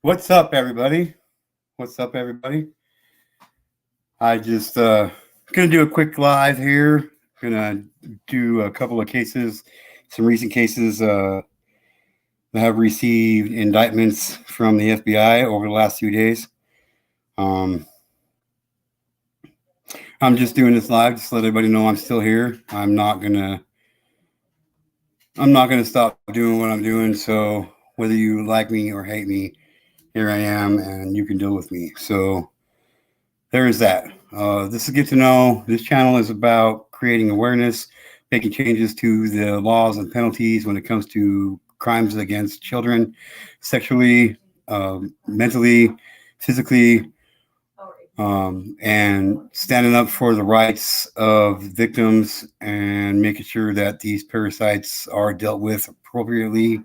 What's up, everybody? What's up, everybody? I just gonna do a quick live here. Gonna do a couple of cases, some recent cases that have received indictments from the FBI over the last few days. Um, I'm just doing this live just to let everybody know I'm still here. I'm not gonna stop doing what I'm doing. So whether you like me or hate me, here I am, and you can deal with me. So there is that. This is Get to Know. This channel is about creating awareness, making changes to the laws and penalties when it comes to crimes against children, sexually, mentally, physically, and standing up for the rights of victims and making sure that these parasites are dealt with appropriately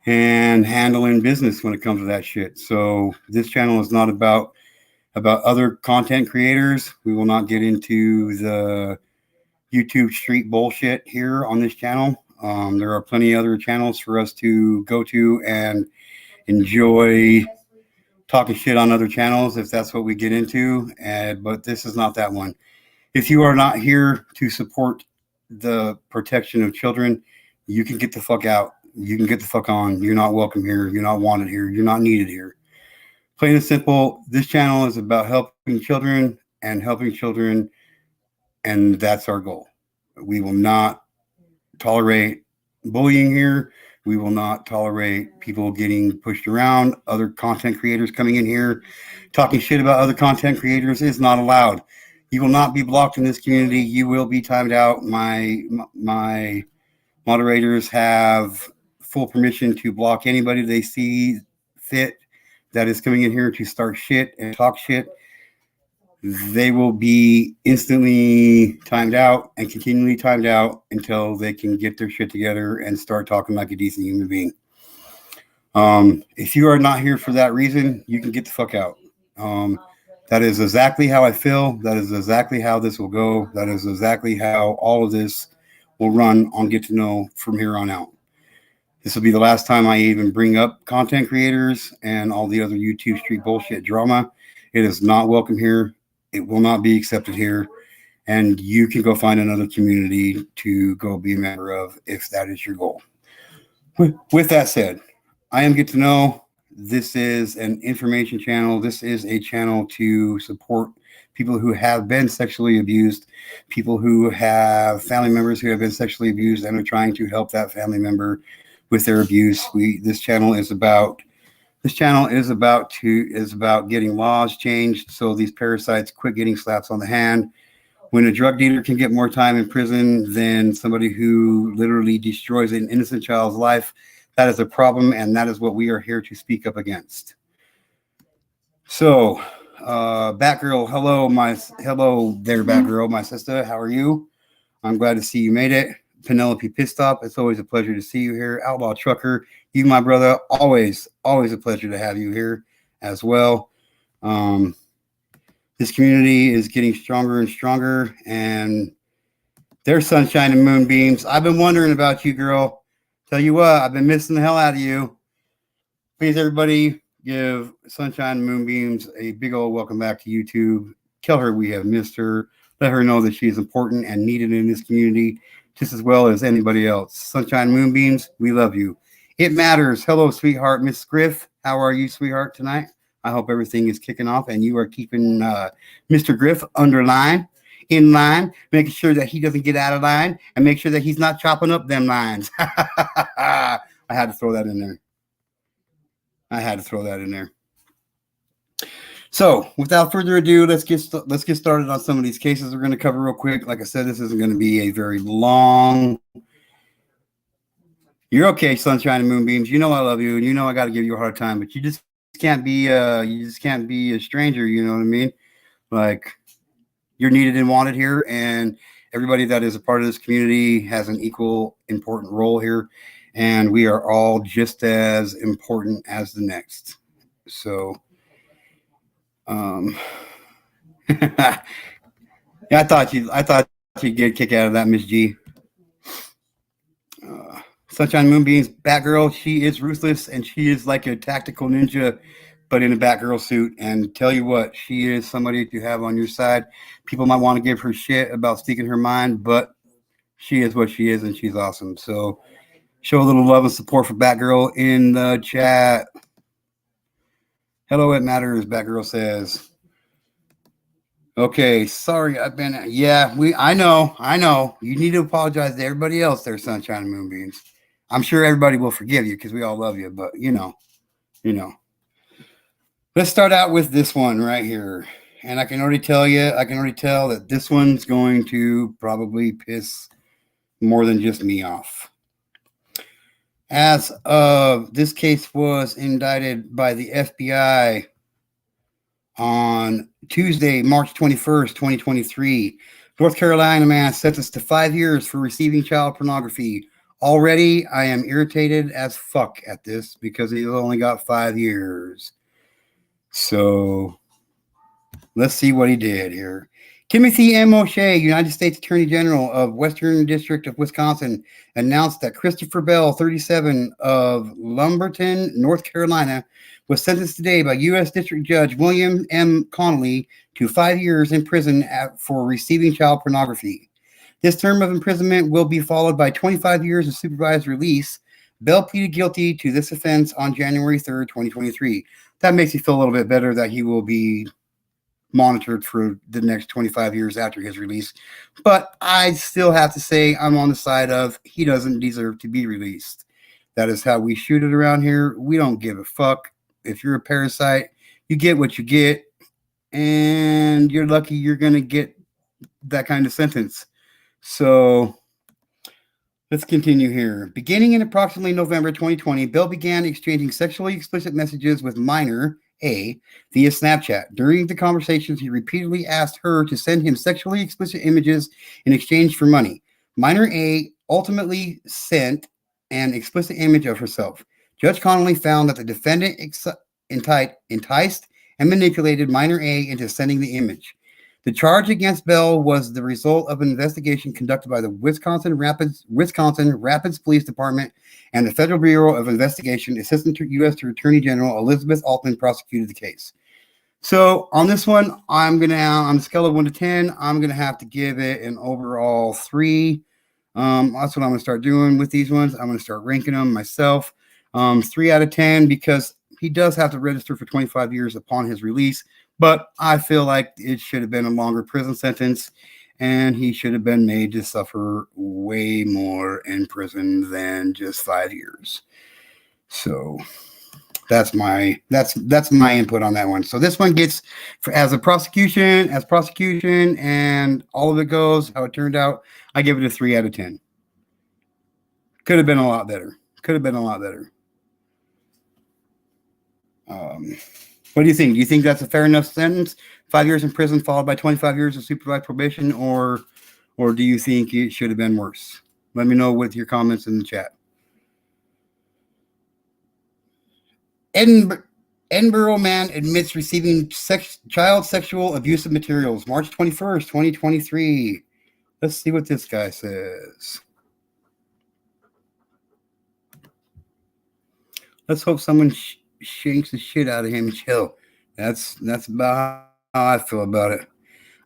and handling business when it comes to that shit. So this channel is not about other content creators. We will not get into the YouTube street bullshit here on this channel. There are plenty of other channels for us to go to and enjoy talking shit on other channels if that's what we get into. But this is not that one. If you are not here to support the protection of children, you can get the fuck out. You can get the fuck on. You're not welcome here. You're not wanted here. You're not needed here. Plain and simple, this channel is about helping children, and that's our goal. We will not tolerate bullying here. We will not tolerate people getting pushed around. Other content creators coming in here talking shit about other content creators is not allowed. You will not be blocked in this community. You will be timed out. My moderators have full permission to block anybody they see fit that is coming in here to start shit and talk shit. They will be instantly timed out and continually timed out until they can get their shit together and start talking like a decent human being. If you are not here for that reason, you can get the fuck out. That is exactly how I feel. That is exactly how this will go. That is exactly how all of this will run on Get to Know from here on out. This will be the last time I even bring up content creators and all the other YouTube street bullshit drama. It is not welcome here. It will not be accepted here. And you can go find another community to go be a member of if that is your goal. With that said, I am Get to Know. This is an information channel. This is a channel to support people who have been sexually abused, people who have family members who have been sexually abused and are trying to help that family member with their abuse. This channel is about getting laws changed so these parasites quit getting slaps on the hand. When a drug dealer can get more time in prison than somebody who literally destroys an innocent child's life, that is a problem, and that is what we are here to speak up against. So, Batgirl, hello there, Batgirl, my sister. How are you? I'm glad to see you made it. Penelope Pistop, it's always a pleasure to see you here. Outlaw Trucker, you, my brother, always a pleasure to have you here as well. This community is getting stronger and stronger, and there's sunshine and moonbeams. I've been wondering about you, girl. Tell you what, I've been missing the hell out of you. Please, everybody, give Sunshine and Moonbeams a big old welcome back to YouTube. Tell her we have missed her. Let her know that she is important and needed in this community just as well as anybody else. Sunshine Moonbeams, we love you. It matters. Hello, sweetheart. Miss Griff, how are you, sweetheart, tonight? I hope everything is kicking off and you are keeping Mr. Griff in line, making sure that he doesn't get out of line and make sure that he's not chopping up them lines. I had to throw that in there. So, without further ado, let's get started on some of these cases we're going to cover real quick. Like I said, this isn't going to be a very long. You're okay, Sunshine and Moonbeams. You know I love you, and you know I got to give you a hard time, but you just can't be a stranger. You know what I mean? Like, you're needed and wanted here, and everybody that is a part of this community has an equal important role here, and we are all just as important as the next. So. Yeah, I thought you'd get a kick out of that, Miss G. Sunshine Moonbeams, Batgirl, she is ruthless and she is like a tactical ninja, but in a Batgirl suit. And tell you what, she is somebody to have on your side. People might want to give her shit about speaking her mind, but she is what she is and she's awesome. So show a little love and support for Batgirl in the chat. Hello, it matters, Batgirl says. Okay, sorry, I've been. Yeah, I know. You need to apologize to everybody else there, Sunshine and Moonbeams. I'm sure everybody will forgive you because we all love you, but you know. Let's start out with this one right here. And I can already tell that this one's going to probably piss more than just me off. As of this case was indicted by the FBI on Tuesday, March 21st, 2023. North Carolina man sentenced to 5 years for receiving child pornography. Already, I am irritated as fuck at this because he's only got 5 years. So, let's see what he did here. Timothy M. O'Shea, United States Attorney General of Western District of Wisconsin, announced that Christopher Bell, 37, of Lumberton, North Carolina, was sentenced today by U.S. District Judge William M. Connolly to 5 years in prison for receiving child pornography. This term of imprisonment will be followed by 25 years of supervised release. Bell pleaded guilty to this offense on January 3rd, 2023. That makes me feel a little bit better that he will be monitored for the next 25 years after his release. But I still have to say I'm on the side of he doesn't deserve to be released. That is how we shoot it around here. We don't give a fuck. If you're a parasite, you get what you get, and you're lucky you're going to get that kind of sentence. So let's continue here. Beginning in approximately November 2020, Bell began exchanging sexually explicit messages with minor A via Snapchat. During the conversations, he repeatedly asked her to send him sexually explicit images in exchange for money. Minor A ultimately sent an explicit image of herself. Judge Connolly found that the defendant enticed and manipulated minor A into sending the image. The charge against Bell was the result of an investigation conducted by the Wisconsin Rapids Police Department and the Federal Bureau of Investigation. Assistant U.S. Attorney General Elizabeth Altman prosecuted the case. So on this one, on a scale of 1 to 10, I'm going to have to give it an overall 3. That's what I'm going to start doing with these ones. I'm going to start ranking them myself. 3 out of 10 because he does have to register for 25 years upon his release. But I feel like it should have been a longer prison sentence, and he should have been made to suffer way more in prison than just 5 years. So that's my input on that one. So this one gets as prosecution, and all of it goes how it turned out. I give it a 3 out of 10. Could have been a lot better. What do you think? Do you think that's a fair enough sentence? 5 years in prison followed by 25 years of supervised probation, or do you think it should have been worse? Let me know with your comments in the chat. Edinburgh man admits receiving child sexual abusive materials. March 21st, 2023. Let's see what this guy says. Let's hope someone shanks the shit out of him and chill. That's about how I feel about it.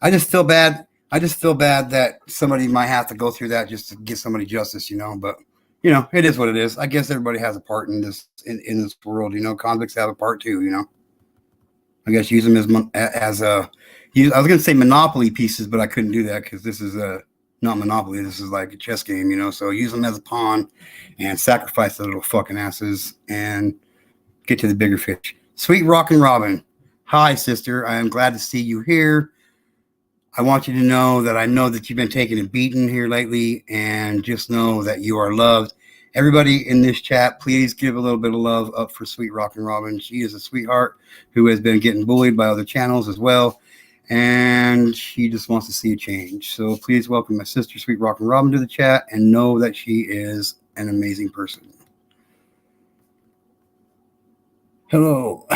I just feel bad that somebody might have to go through that just to get somebody justice, but it is what it is. I guess everybody has a part in this world, convicts have a part too, I guess use them as I was going to say Monopoly pieces, but I couldn't do that because this is not Monopoly. This is like a chess game, so use them as a pawn and sacrifice the little fucking asses and get to the bigger fish. Sweet Rockin' Robin. Hi, sister. I am glad to see you here. I want you to know that I know that you've been taking a beating here lately, and just know that you are loved. Everybody in this chat, please give a little bit of love up for Sweet Rockin' Robin. She is a sweetheart who has been getting bullied by other channels as well, and she just wants to see a change. So please welcome my sister, Sweet Rockin' Robin, to the chat, and know that she is an amazing person. Hello.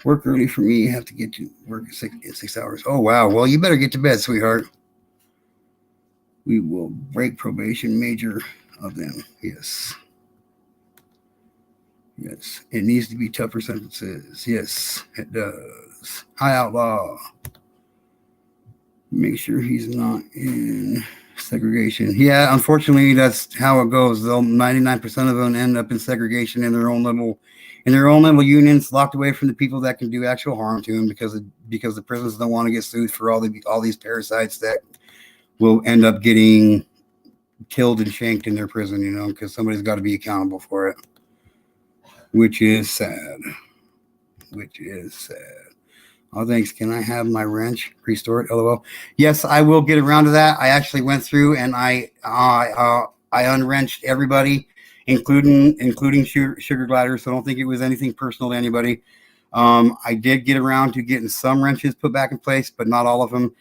Work early for me. Have to get to work in 6 hours. Oh, wow. Well, you better get to bed, sweetheart. We will break probation, Major. of them. Yes. Yes. It needs to be tougher sentences. Yes, it does. Hi, outlaw. Make sure he's not in segregation. Yeah, unfortunately, that's how it goes. They'll 99% of them end up in segregation in their own little unions, locked away from the people that can do actual harm to them because the prisons don't want to get sued for all these parasites that will end up getting killed and shanked in their prison. Because somebody's got to be accountable for it, which is sad. Which is sad. Oh, thanks. Can I have my wrench restored? LOL. Yes, I will get around to that. I actually went through and I unwrenched everybody, including sugar gliders. So I don't think it was anything personal to anybody. I did get around to getting some wrenches put back in place, but not all of them.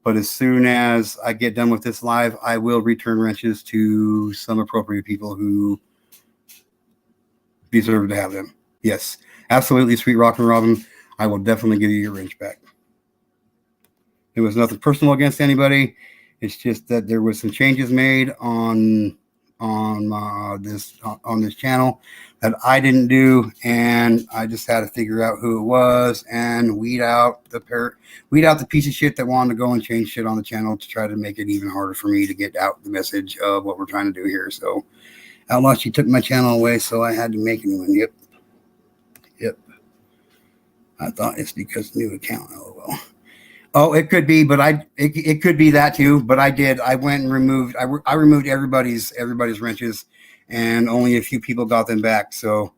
But as soon as I get done with this live, I will return wrenches to some appropriate people who deserve to have them. Yes, absolutely, Sweet Rock and Robin. I will definitely give you your wrench back. It was nothing personal against anybody. It's just that there was some changes made on this channel that I didn't do, and I just had to figure out who it was and weed out the piece of shit that wanted to go and change shit on the channel to try to make it even harder for me to get out the message of what we're trying to do here. So, Outlaw, she took my channel away, so I had to make a new one. Yep. I thought it's because new account. LOL. Oh, it could be, but it could be that too. But I did. I went and removed. I removed everybody's wrenches, and only a few people got them back. So,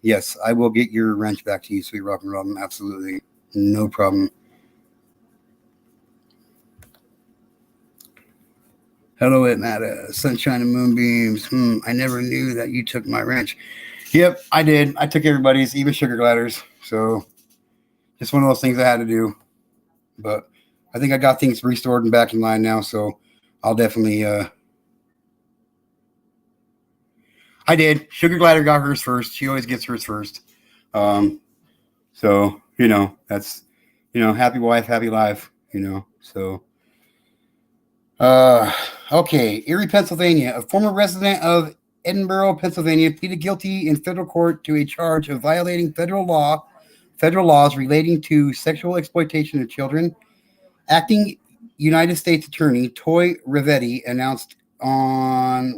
yes, I will get your wrench back to you, Sweet Rock and Robin. Absolutely, no problem. Hello, Atlanta. Sunshine and moonbeams. I never knew that you took my wrench. Yep, I did. I took everybody's, even sugar gliders. So just one of those things I had to do. But I think I got things restored and back in line now. So I'll definitely. I did. Sugar glider got hers first. She always gets hers first. So that's happy wife, happy life. So. Okay, Erie, Pennsylvania. A former resident of Edinburgh, Pennsylvania, pleaded guilty in federal court to a charge of violating federal laws relating to sexual exploitation of children. Acting United States Attorney Toy Rivetti announced on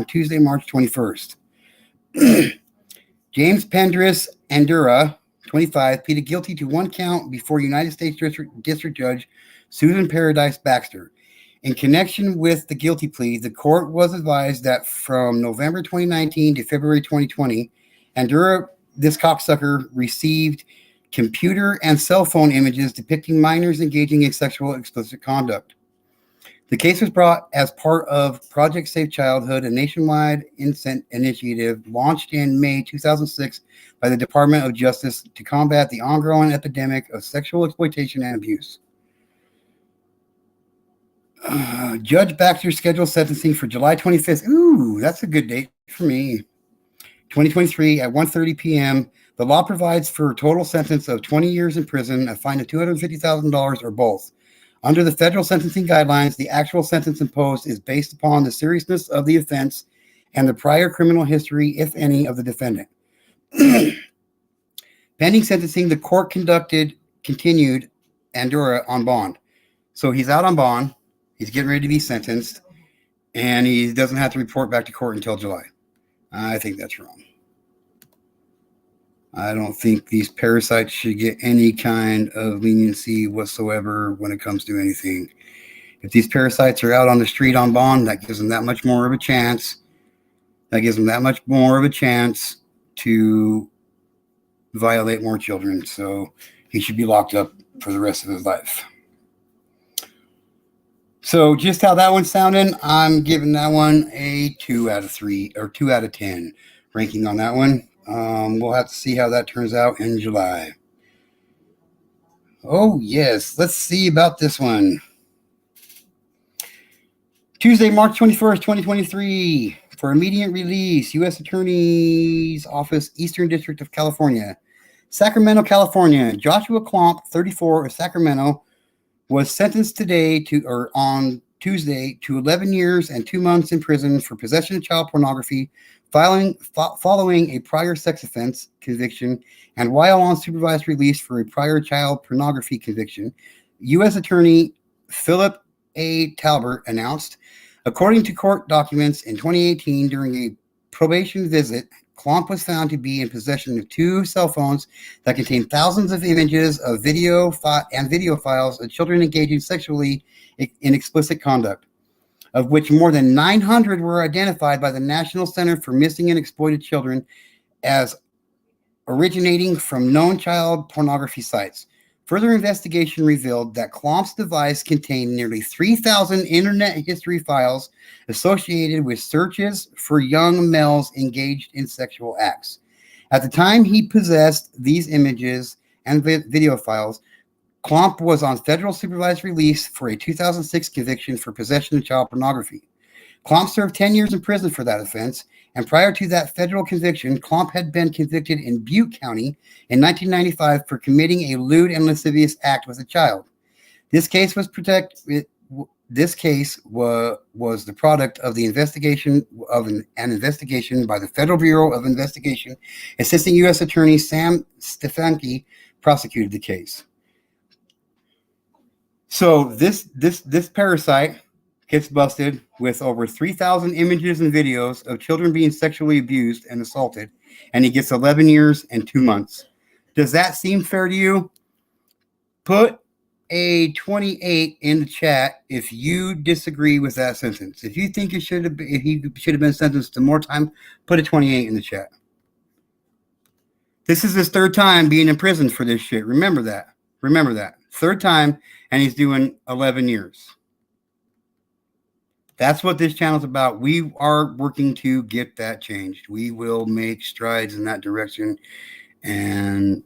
Tuesday, March 21st. James Pendris Andura, 25, pleaded guilty to one count before United States District Judge Susan Paradise Baxter. In connection with the guilty plea, the court was advised that from November 2019 to February 2020, Andura, this cocksucker, received computer and cell phone images depicting minors engaging in sexual explicit conduct. The case was brought as part of Project Safe Childhood, a nationwide initiative launched in May 2006 by the Department of Justice to combat the ongoing epidemic of sexual exploitation and abuse. Judge Baxter scheduled sentencing for July 25th. Ooh, that's a good date for me. 2023 at 1:30 p.m. The law provides for a total sentence of 20 years in prison, a fine of $250,000, or both. Under the federal sentencing guidelines, the actual sentence imposed is based upon the seriousness of the offense and the prior criminal history, if any, of the defendant. Pending sentencing, the court continued Andura on bond. So he's out on bond. He's getting ready to be sentenced, and he doesn't have to report back to court until July. I think that's wrong. I don't think these parasites should get any kind of leniency whatsoever when it comes to anything. If these parasites are out on the street on bond, that gives them that much more of a chance. To violate more children. So he should be locked up for the rest of his life. So just how that one's sounding, I'm giving that one a 2 out of 3 or 2 out of 10 ranking on that one. We'll have to see how that turns out in July. Oh, yes. Let's see about this one. Tuesday, March 21st, 2023. For immediate release, U.S. Attorney's Office, Eastern District of California. Sacramento, California. Joshua Klomp, 34, of Sacramento, was sentenced today on Tuesday to 11 years and 2 months in prison for possession of child pornography, following a prior sex offense conviction, and while on supervised release for a prior child pornography conviction. U.S. Attorney Philip A. Talbert announced, according to court documents in 2018, during a probation visit, Klomp was found to be in possession of 2 cell phones that contained thousands of images of video files of children engaging sexually in explicit conduct, of which more than 900 were identified by the National Center for Missing and Exploited Children as originating from known child pornography sites. Further investigation revealed that Klomp's device contained nearly 3,000 internet history files associated with searches for young males engaged in sexual acts. At the time he possessed these images and video files, Klomp was on federal supervised release for a 2006 conviction for possession of child pornography. Klomp served 10 years in prison for that offense, and prior to that federal conviction, Klomp had been convicted in Butte County in 1995 for committing a lewd and lascivious act with a child. This case was the product of the investigation of an investigation by the Federal Bureau of Investigation. Assistant U.S. Attorney Sam Stefanski prosecuted the case. So this parasite gets busted with over 3,000 images and videos of children being sexually abused and assaulted, and he gets 11 years and 2 months. Does that seem fair to you? Put a 28 in the chat if you disagree with that sentence. If you think he should have been sentenced to more time, put a 28 in the chat. This is his 3rd time being in prison for this shit. Remember that. 3rd time, and he's doing 11 years. That's what this channel is about. We are working to get that changed. We will make strides in that direction, and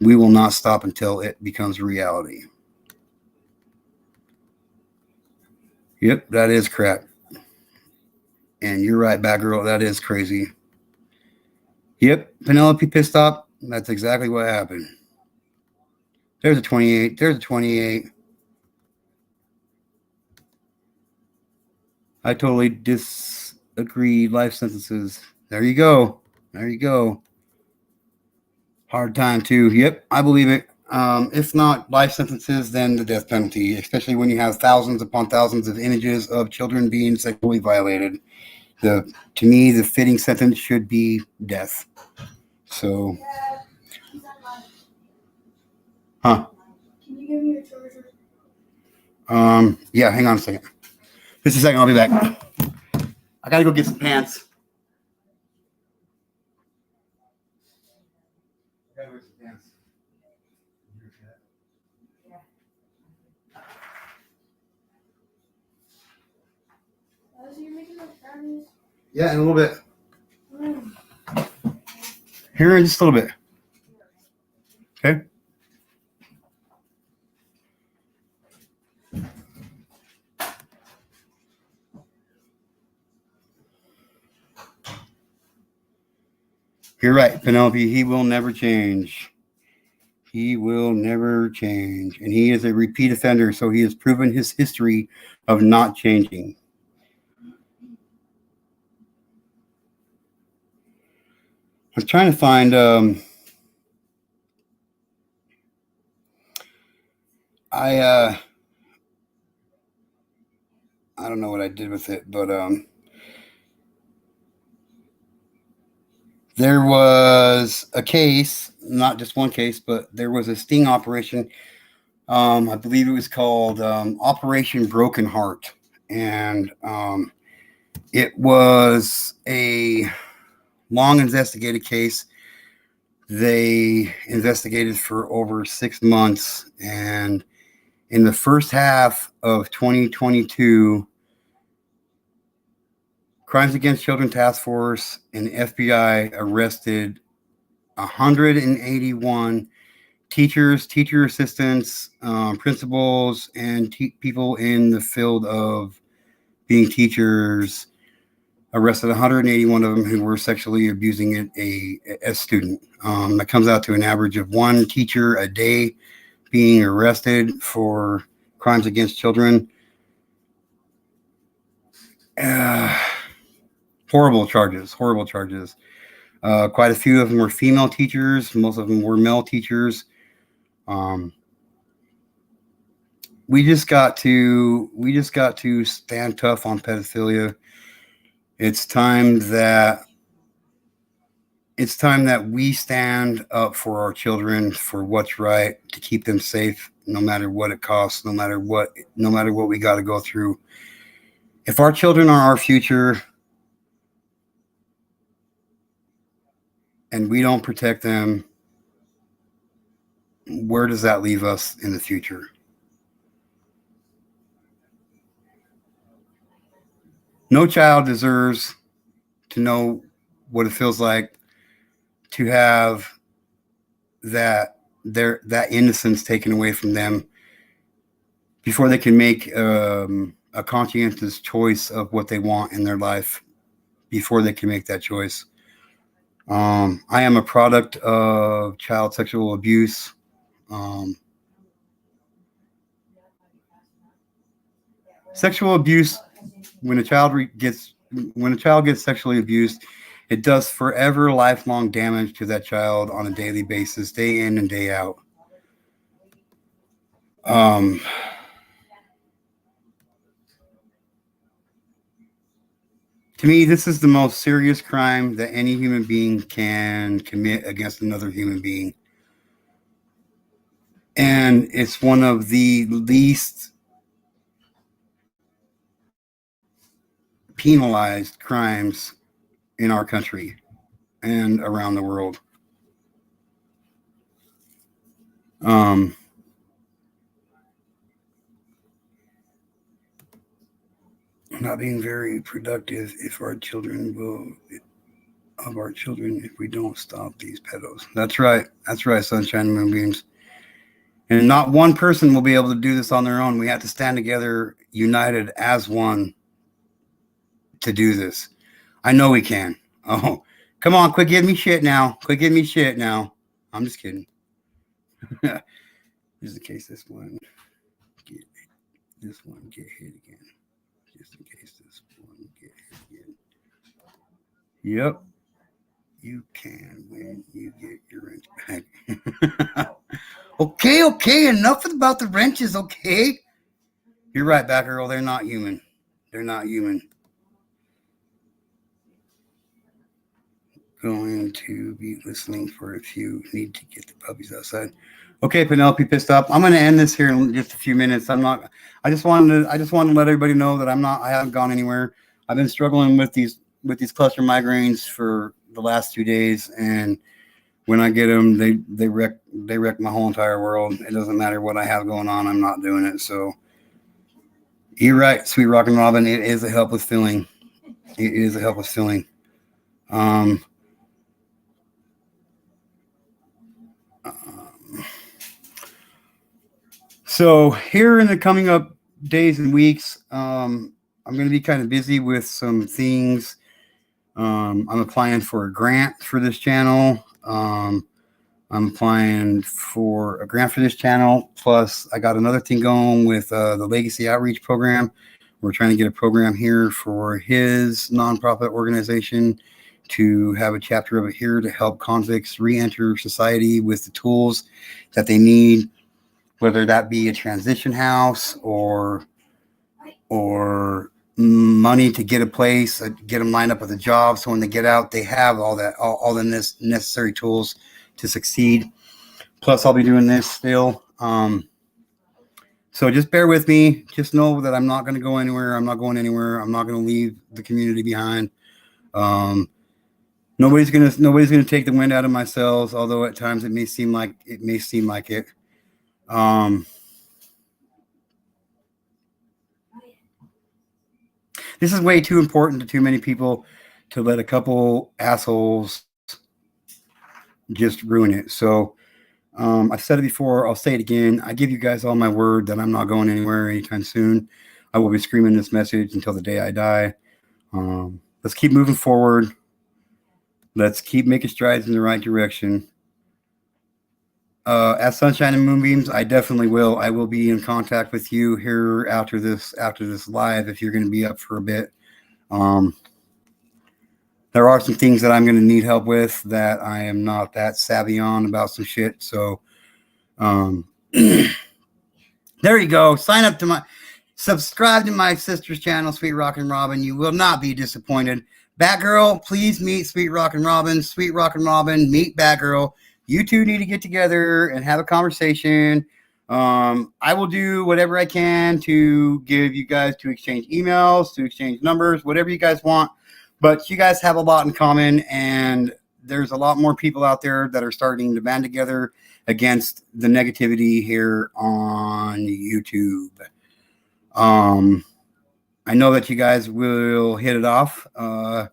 we will not stop until it becomes reality. Yep, that is crap. And you're right, Batgirl. That is crazy. Yep, Penelope pissed off. That's exactly what happened. There's a 28. There's a 28. I totally disagree. Life sentences. There you go. Hard time too. Yep, I believe it. If not life sentences, then the death penalty, especially when you have thousands upon thousands of images of children being sexually violated. To me, the fitting sentence should be death. So, huh? Can you give me your charger? Yeah, hang on a second. Just a second, I'll be back. I gotta go get some pants. Yeah, in a little bit. Here in just a little bit. Okay. You're right, Penelope. He will never change. He will never change. And he is a repeat offender, so he has proven his history of not changing. I'm trying to find I don't know what I did with it, but there was a case, not just one case, but there was a sting operation. I believe it was called Operation Broken Heart. And it was a long investigated case. They investigated for over 6 months. And in the first half of 2022, Crimes Against Children Task Force and FBI arrested 181 teachers, teacher assistants, principals, and people in the field of being teachers. Arrested 181 of them who were sexually abusing a student. That comes out to an average of 1 teacher a day being arrested for crimes against children. Horrible charges. Horrible charges. Quite a few of them were female teachers. Most of them were male teachers. Um, we just got to stand tough on pedophilia. It's time that it's time that we stand up for our children, for what's right, to keep them safe, no matter what it costs, no matter what we got to go through. If our children are our future and we don't protect them, where does that leave us in the future? No child deserves to know what it feels like to have that innocence taken away from them before they can make a conscientious choice of what they want in their life. Before they can make that choice, I am a product of child sexual abuse. Um, Sexual abuse, when a child gets sexually abused, it does forever lifelong damage to that child on a daily basis, day in and day out. Um, to me, this is the most serious crime that any human being can commit against another human being. And it's one of the least penalized crimes in our country and around the world. Um, Not being very productive of our children if we don't stop these pedos. That's right. That's right, Sunshine and Moonbeams. And not one person will be able to do this on their own. We have to stand together, united as one, to do this. I know we can. Oh, come on, quit giving me shit now. Quit giving me shit now. I'm just kidding. Just in case get get hit again. Just in case this one get hit again. Yep, you can when you get your wrench back. Okay, enough about the wrenches, okay? You're right, Batgirl. They're not human. They're not human. Going to be listening for if you need to get the puppies outside. Okay, Penelope pissed off. I'm going to end this here in just a few minutes. I'm not. I just wanted to let everybody know that I'm not. I haven't gone anywhere. I've been struggling with these cluster migraines for the last 2 days, and when I get them, they wreck my whole entire world. It doesn't matter what I have going on. I'm not doing it. So you're right, sweet Rockin' Robin. It is a helpless feeling. It is a helpless feeling. Um, So here in the coming up days and weeks, I'm going to be kind of busy with some things. I'm applying for a grant for this channel. I'm applying for a grant for this channel. Plus, I got another thing going with the Legacy Outreach Program. We're trying to get a program here for his nonprofit organization to have a chapter of it here to help convicts re-enter society with the tools that they need, whether that be a transition house or money to get a place, get them lined up with a job, so when they get out, they have all the necessary tools to succeed. Plus, I'll be doing this still. So just bear with me. Just know that I'm not going to go anywhere. I'm not going anywhere. I'm not going to leave the community behind. Nobody's gonna take the wind out of my sails, although at times it may seem like it. This is way too important to too many people to let a couple assholes just ruin it. So I've said it before. I'll say it again. I give you guys all my word that I'm not going anywhere anytime soon. I will be screaming this message until the day I die. Let's keep moving forward. Let's keep making strides in the right direction. At Sunshine and Moonbeams, I definitely will. I will be in contact with you here after this live if you're going to be up for a bit. There are some things that I'm going to need help with that I am not that savvy on about some shit. So, there you go. Subscribe to my sister's channel, Sweet Rockin' Robin. You will not be disappointed. Batgirl, please meet Sweet Rockin' Robin. Sweet Rockin' Robin, meet Batgirl. You two need to get together and have a conversation. I will do whatever I can to give you guys to exchange emails, to exchange numbers, whatever you guys want. But you guys have a lot in common, and there's a lot more people out there that are starting to band together against the negativity here on YouTube. I know that you guys will hit it off, and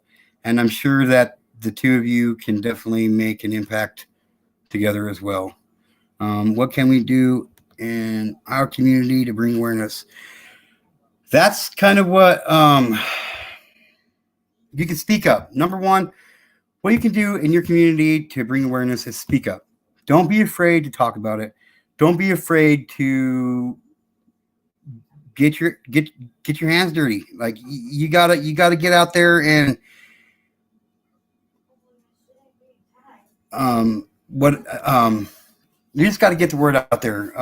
I'm sure that the two of you can definitely make an impact together as well. What can we do in our community to bring awareness? That's kind of what you can speak up. Number one, what you can do in your community to bring awareness is speak up. Don't be afraid to talk about it. Don't be afraid to get your hands dirty. Like you gotta get out there and you just got to get the word out there.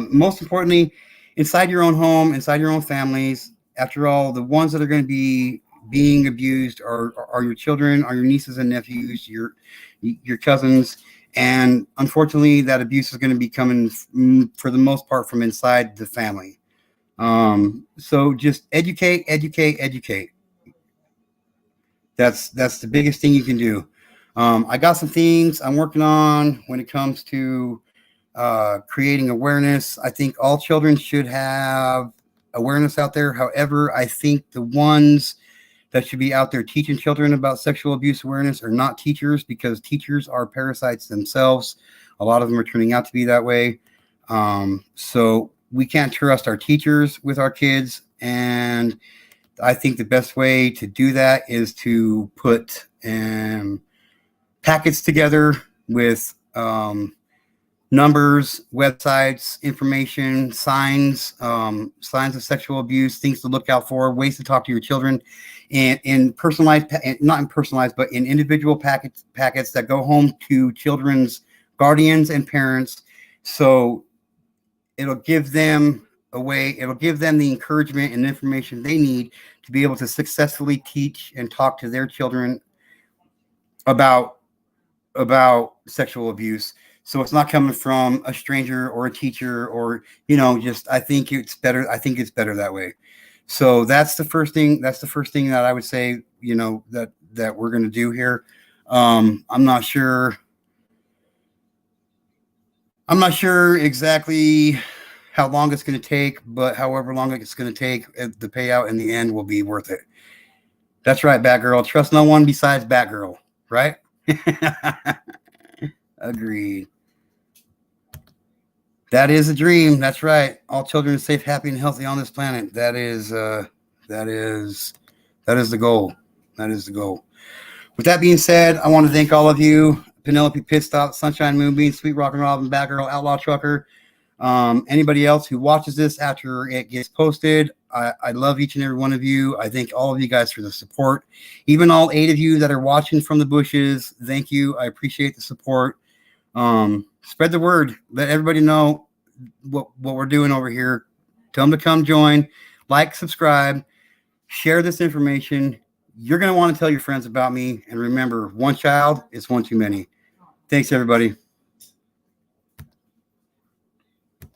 Most importantly, inside your own home, inside your own families. After all, the ones that are going to be being abused are your children, are your nieces and nephews, your cousins, and unfortunately, that abuse is going to be coming for the most part from inside the family. So just educate. That's the biggest thing you can do. I got some things I'm working on when it comes to creating awareness. I think all children should have awareness out there. However, I think the ones that should be out there teaching children about sexual abuse awareness are not teachers, because teachers are parasites themselves. A lot of them are turning out to be that way. So we can't trust our teachers with our kids. And I think the best way to do that is to put packets together with numbers, websites, information, signs of sexual abuse, things to look out for, ways to talk to your children, and in personalized, not in personalized, but in individual packets that go home to children's guardians and parents. So it'll give them it'll give them the encouragement and information they need to be able to successfully teach and talk to their children about sexual abuse. So it's not coming from a stranger or a teacher or, I think it's better. I think it's better that way. So that's the first thing. That's the first thing that I would say, that we're going to do here. I'm not sure exactly how long it's going to take, but however long it's going to take, the payout in the end will be worth it. That's right, Batgirl. Trust no one besides Batgirl, right? Agreed. That is a dream. That's right. All children are safe, happy, and healthy on this planet. That is the goal. That is the goal. With that being said, I want to thank all of you: Penelope Pitstop, Sunshine Moonbeam, Sweet Rockin' Robin, Batgirl, Outlaw Trucker. Anybody else who watches this after it gets posted, I love each and every one of you. I thank all of you guys for the support. Even all 8 of you that are watching from the bushes, thank you. I appreciate the support. Spread the word. Let everybody know what we're doing over here. Tell them to come join, like, subscribe, share this information. You're going to want to tell your friends about me. And remember, one child is one too many. Thanks, everybody.